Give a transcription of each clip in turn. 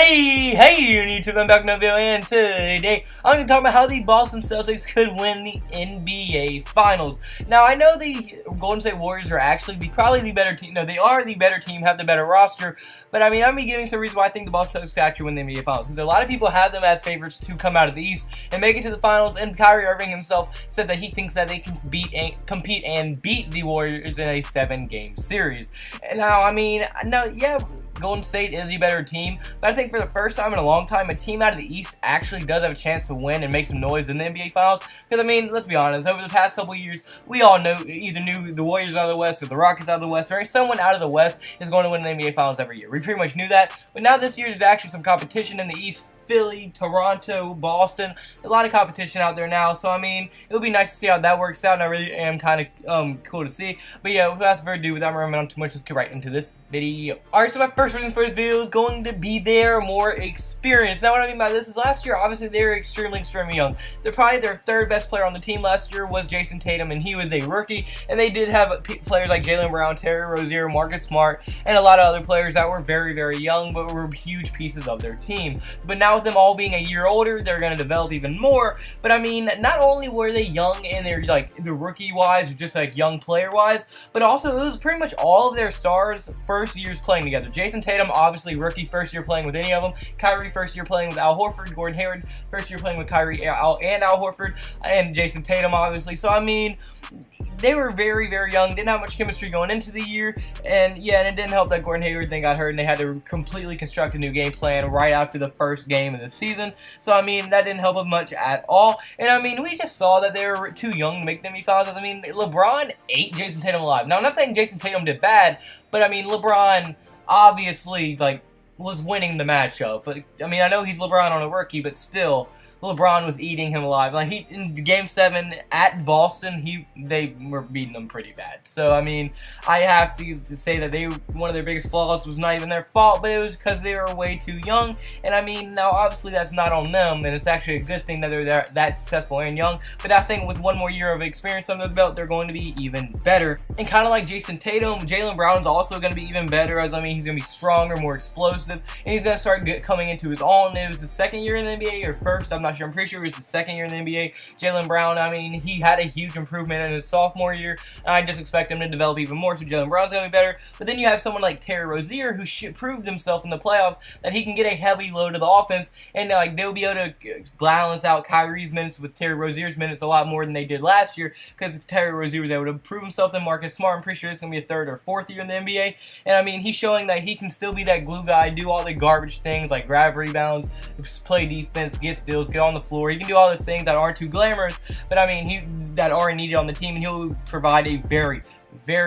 Hey, YouTube, I'm back in the video, and today I'm going to talk about how the Boston Celtics could win the NBA Finals. Now, I know the Golden State Warriors are actually probably the better team. No, they are the better team, have the better roster, but I mean, I'm going to be giving some reasons why I think the Boston Celtics could actually win the NBA Finals, because a lot of people have them as favorites to come out of the East and make it to the Finals, and Kyrie Irving himself said that he thinks that they can compete and beat the Warriors in a 7-game series. And now, I mean, Golden State is the better team, but I think for the first time in a long time, a team out of the East actually does have a chance to win and make some noise in the NBA Finals. Because, I mean, let's be honest, over the past couple of years, we all either knew the Warriors out of the West or the Rockets out of the West, or someone out of the West is going to win the NBA Finals every year. We pretty much knew that, but now this year there's actually some competition in the East. Philly, Toronto, Boston, a lot of competition out there now, so I mean, it'll be nice to see how that works out, and I really am kind of cool to see. But yeah, without further ado, without rambling on too much, let's get right into this video. Alright, so my first reason for this video is going to be their more experience. Now, what I mean by this is last year, obviously, they were extremely young. They're probably their third best player on the team last year was Jason Tatum, and he was a rookie, and they did have players like Jaylen Brown, Terry Rozier, Marcus Smart, and a lot of other players that were very young, but were huge pieces of their team. But now with them all being a year older, they're going to develop even more. But I mean, not only were they young and they're like the rookie wise, or just like young player wise, but also it was pretty much all of their stars first years playing together. Jason Tatum, obviously rookie, first year playing with any of them. Kyrie, first year playing with Al Horford. Gordon Hayward, first year playing with Kyrie and Al Horford, and Jason Tatum, obviously. So I mean, they were very young, didn't have much chemistry going into the year, and yeah, and it didn't help that Gordon Hayward thing got hurt, and they had to completely construct a new game plan right after the first game of the season. So I mean, that didn't help them much at all. And I mean, we just saw that they were too young to make the NBA Finals. I mean, LeBron ate Jason Tatum alive. Now, I'm not saying Jason Tatum did bad, but I mean, LeBron obviously was winning the matchup. But I mean, I know he's LeBron on a rookie, but still, LeBron was eating him alive. Like, in Game 7 at Boston, they were beating them pretty bad. So I mean, I have to say that one of their biggest flaws was not even their fault, but it was because they were way too young. And I mean, now obviously that's not on them, and it's actually a good thing that they're that successful and young. But I think with one more year of experience under the belt, they're going to be even better. And kind of like Jason Tatum, Jaylen Brown's also going to be even better, as I mean, he's going to be stronger, more explosive, and he's going to start coming into his own. It was his second year in the NBA, or first, I'm not sure. I'm pretty sure it was his second year in the NBA. Jaylen Brown, I mean, he had a huge improvement in his sophomore year, and I just expect him to develop even more, so Jaylen Brown's going to be better. But then you have someone like Terry Rozier, who proved himself in the playoffs that he can get a heavy load of the offense, and they'll be able to balance out Kyrie's minutes with Terry Rozier's minutes a lot more than they did last year, because Terry Rozier was able to prove himself. Then Marcus Smart, I'm pretty sure it's going to be a third or fourth year in the NBA, and I mean, he's showing that he can still be that glue guy, do all the garbage things like grab rebounds, play defense, get steals, get on the floor. He can do all the things that aren't too glamorous, but I mean, that are needed on the team, and he'll provide a very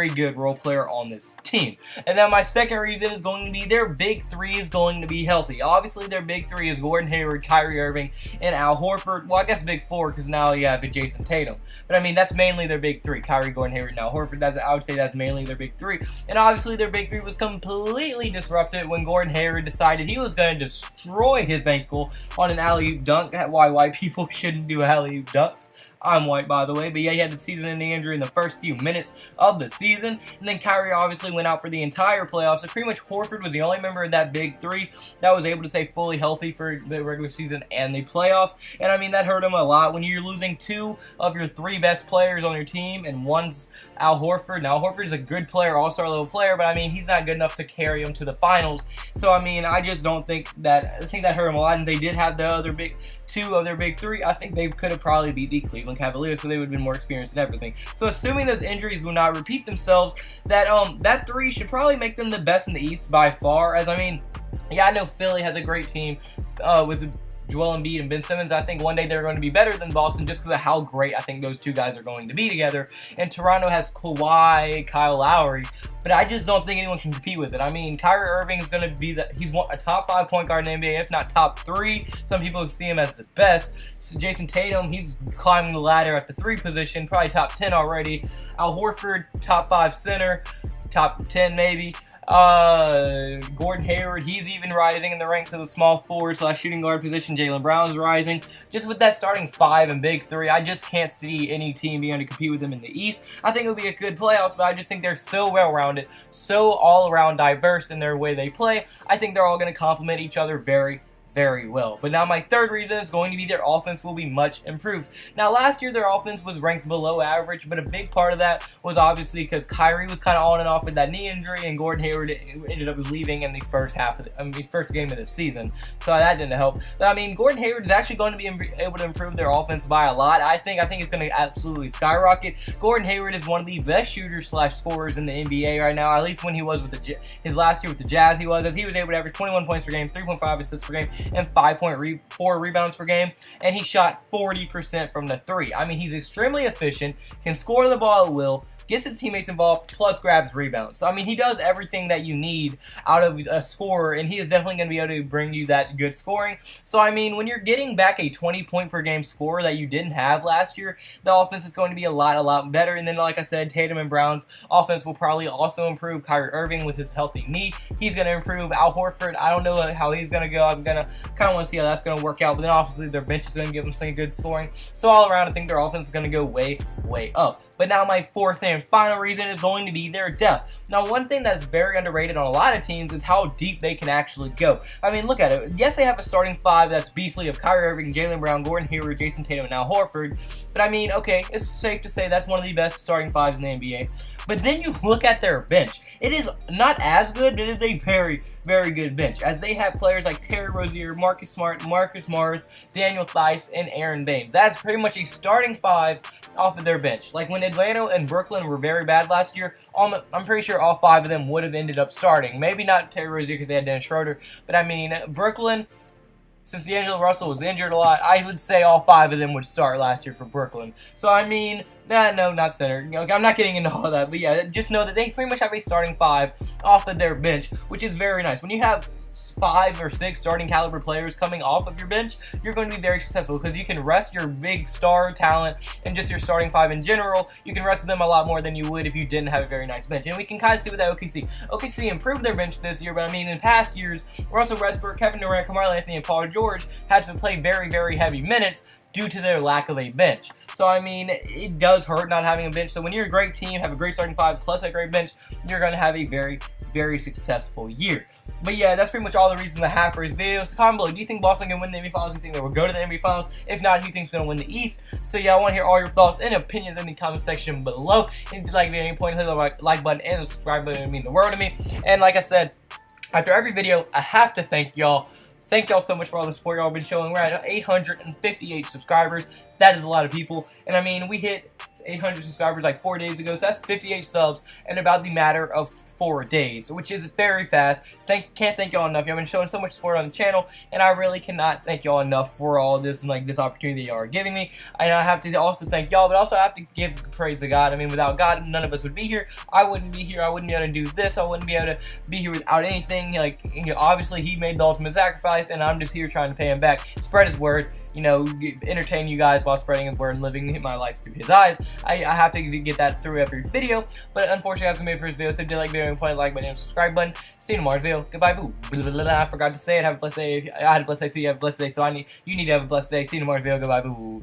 good role player on this team. And then my second reason is going to be their big three is going to be healthy. Obviously, their big three is Gordon Hayward, Kyrie Irving, and Al Horford. Well, I guess big four, because now you have Jason Tatum. But I mean, that's mainly their big three: Kyrie, Gordon Hayward, and Al Horford. I would say that's mainly their big three. And obviously, their big three was completely disrupted when Gordon Hayward decided he was going to destroy his ankle on an alley-oop dunk. Why white people shouldn't do alley-oop dunks. I'm white, by the way, but yeah, he had the season-ending injury in the first few minutes of the season, and then Kyrie obviously went out for the entire playoffs, so pretty much Horford was the only member of that big three that was able to stay fully healthy for the regular season and the playoffs, and I mean, that hurt him a lot when you're losing two of your three best players on your team, and one's Al Horford. Now, Al Horford is a good player, all-star level player, but I mean, he's not good enough to carry him to the finals, so I mean, I just don't think that, I think that hurt him a lot, and they did have the other two of their big three. I think they could have probably beat the Cleveland Cavaliers, so they would have been more experienced and everything. So assuming those injuries will not repeat themselves, that three should probably make them the best in the East by far. As I mean, yeah, I know Philly has a great team with Joel Embiid and Ben Simmons. I think one day they're going to be better than Boston just because of how great I think those two guys are going to be together. And Toronto has Kawhi, Kyle Lowry, but I just don't think anyone can compete with it. I mean, Kyrie Irving is going to be he's a top 5 point guard in the NBA, if not top 3. Some people see him as the best. So Jason Tatum, he's climbing the ladder at the 3 position, probably top 10 already. Al Horford, top 5 center, top 10 maybe. Gordon Hayward, he's even rising in the ranks of the small forward / shooting guard position. Jaylen Brown's rising. Just with that starting 5 and big 3, I just can't see any team being able to compete with them in the East. I think it'll be a good playoffs, but I just think they're so well-rounded, so all-around diverse in their way they play. I think they're all going to complement each other very well. But now my third reason is going to be their offense will be much improved. Now last year their offense was ranked below average, but a big part of that was obviously because Kyrie was kind of on and off with that knee injury, and Gordon Hayward ended up leaving in the first game of the season, so that didn't help. But I mean, Gordon Hayward is actually going to be able to improve their offense by a lot. I think it's going to absolutely skyrocket. Gordon Hayward is one of the best shooters / scorers in the NBA right now, at least when he was with his last year with the Jazz. He was able to average 21 points per game, 3.5 assists per game, and 5.4 rebounds per game, and he shot 40% from the 3. I mean, he's extremely efficient, can score the ball at will, gets his teammates involved, plus grabs rebounds. So, I mean, he does everything that you need out of a scorer, and he is definitely going to be able to bring you that good scoring. So, I mean, when you're getting back a 20-point-per-game scorer that you didn't have last year, the offense is going to be a lot better. And then, like I said, Tatum and Brown's offense will probably also improve. Kyrie Irving with his healthy knee, he's going to improve. Al Horford, I don't know how he's going to go. I'm going to kind of want to see how that's going to work out. But then, obviously, their bench is going to give them some good scoring. So, all around, I think their offense is going to go way up. But now my fourth and final reason is going to be their depth. Now, one thing that's very underrated on a lot of teams is how deep they can actually go. I mean, look at it. Yes, they have a starting 5 that's beastly of Kyrie Irving, Jaylen Brown, Gordon Hayward, Jason Tatum, and Al Horford. But I mean, okay, it's safe to say that's one of the best starting 5s in the NBA. But then you look at their bench. It is not as good, but it is a very good bench, as they have players like Terry Rozier, Marcus Smart, Marcus Morris, Daniel Theis, and Aaron Baines. That's pretty much a starting 5 off of their bench. Like when Atlanta and Brooklyn were very bad last year, I'm pretty sure all 5 of them would have ended up starting. Maybe not Terry Rozier because they had Dennis Schroeder, but I mean, Brooklyn, since D'Angelo Russell was injured a lot, I would say all 5 of them would start last year for Brooklyn. So, I mean, no, not center. You know, I'm not getting into all that, but yeah, just know that they pretty much have a starting 5 off of their bench, which is very nice. When you have 5 or 6 starting caliber players coming off of your bench, you're going to be very successful because you can rest your big star talent and just your starting 5 in general. You can rest them a lot more than you would if you didn't have a very nice bench. And we can kind of see with that OKC improved their bench this year, but I mean, in past years, Russell Westbrook, Kevin Durant, Carmelo Anthony, and Paul George had to play very heavy minutes due to their lack of a bench. So, I mean, it does hurt not having a bench. So, when you're a great team, have a great starting 5 plus a great bench, you're going to have a very successful year. But yeah, that's pretty much all the reasons I have for this video. So comment below, do you think Boston can win the NBA Finals? Do you think they will go to the NBA Finals? If not, who thinks going to win the East? So yeah, I want to hear all your thoughts and opinions in the comment section below. And if you like the video at any point, hit the like button and the subscribe button. It would mean the world to me. And like I said, after every video, I have to thank y'all. Thank y'all so much for all the support y'all been showing. We're at 858 subscribers. That is a lot of people. And I mean, we hit 800 subscribers like 4 days ago, so that's 58 subs in about the matter of 4 days, which is very fast. Can't thank y'all enough. Y'all been showing so much support on the channel, and I really cannot thank y'all enough for all this and this opportunity y'all are giving me. And I have to also thank y'all, but also I have to give praise to God. I mean, without God, none of us would be here. I wouldn't be here. I wouldn't be able to do this. I wouldn't be able to be here without anything. Like, you know, obviously He made the ultimate sacrifice, and I'm just here trying to pay Him back, spread His word, you know, entertain you guys while spreading His word and living my life through His eyes. I have to get that through every video, but unfortunately I have to make first video. So if you did like the video, point like button and subscribe button. See you tomorrow's video. Goodbye, boo. I forgot to say it. Have a blessed day. I had a blessed day, so you have a blessed day. So you need to have a blessed day. See you tomorrow's video. Goodbye, boo.